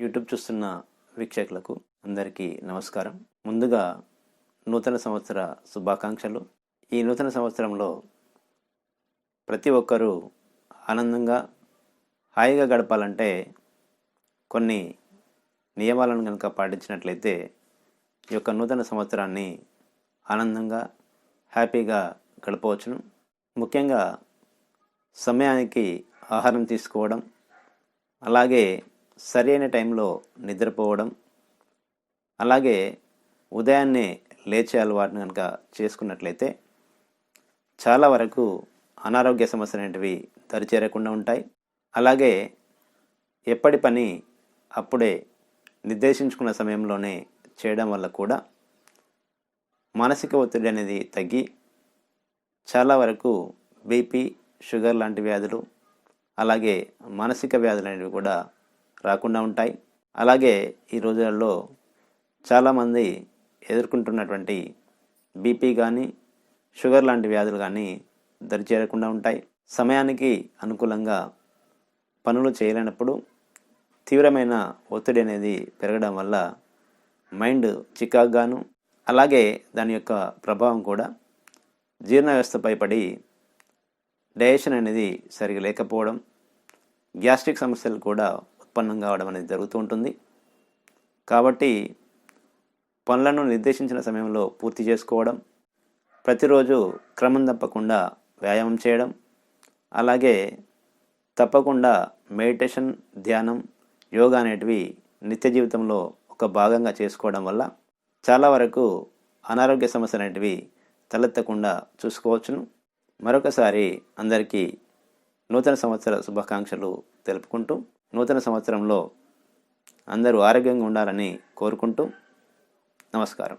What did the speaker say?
YouTube చూస్తున్న వీక్షకులకు అందరికీ నమస్కారం. ముందుగా నూతన సంవత్సర శుభాకాంక్షలు. ఈ నూతన సంవత్సరంలో ప్రతి ఒక్కరూ ఆనందంగా హాయిగా గడపాలంటే కొన్ని నియమాలను కనుక పాటించినట్లయితే ఈ యొక్క నూతన సంవత్సరాన్ని ఆనందంగా హ్యాపీగా గడపవచ్చును. ముఖ్యంగా సమయానికి ఆహారం తీసుకోవడం, అలాగే సరైన టైంలో నిద్రపోవడం, అలాగే ఉదయాన్నే లేచే అలవాటును కనుక చేసుకున్నట్లయితే చాలా వరకు అనారోగ్య సమస్యలు అనేటివి దరిచేరకుండా ఉంటాయి. అలాగే ఎప్పటి పని అప్పుడే నిర్దేశించుకున్న సమయంలోనే చేయడం వల్ల కూడా మానసిక ఒత్తిడి అనేది తగ్గి చాలా వరకు బీపీ, షుగర్ లాంటి వ్యాధులు, అలాగే మానసిక వ్యాధులు అనేవి కూడా రాకుండా ఉంటాయి. అలాగే ఈ రోజులలో చాలామంది ఎదుర్కొంటున్నటువంటి బీపీ కానీ షుగర్ లాంటి వ్యాధులు కానీ దరిచేరకుండా ఉంటాయి. సమయానికి అనుకూలంగా పనులు చేయలేనప్పుడు తీవ్రమైన ఒత్తిడి అనేది పెరగడం వల్ల మైండ్ చికాగ్గాను, అలాగే దాని యొక్క ప్రభావం కూడా జీర్ణ వ్యవస్థపై పడి డైజెషన్ అనేది సరిగా లేకపోవడం, గ్యాస్ట్రిక్ సమస్యలు కూడా ఉత్పన్నం కావడం అనేది జరుగుతూ ఉంటుంది. కాబట్టి పనులను నిర్దేశించిన సమయంలో పూర్తి చేసుకోవడం, ప్రతిరోజు క్రమం తప్పకుండా వ్యాయామం చేయడం, అలాగే తప్పకుండా మెడిటేషన్, ధ్యానం, యోగా అనేటివి నిత్య జీవితంలో ఒక భాగంగా చేసుకోవడం వల్ల చాలా వరకు అనారోగ్య సమస్యలు అనేటివి తలెత్తకుండా చూసుకోవచ్చును. మరొకసారి అందరికీ నూతన సంవత్సర శుభాకాంక్షలు తెలుపుకుంటూ, నూతన సంవత్సరంలో అందరూ ఆరోగ్యంగా ఉండాలని కోరుకుంటూ నమస్కారం.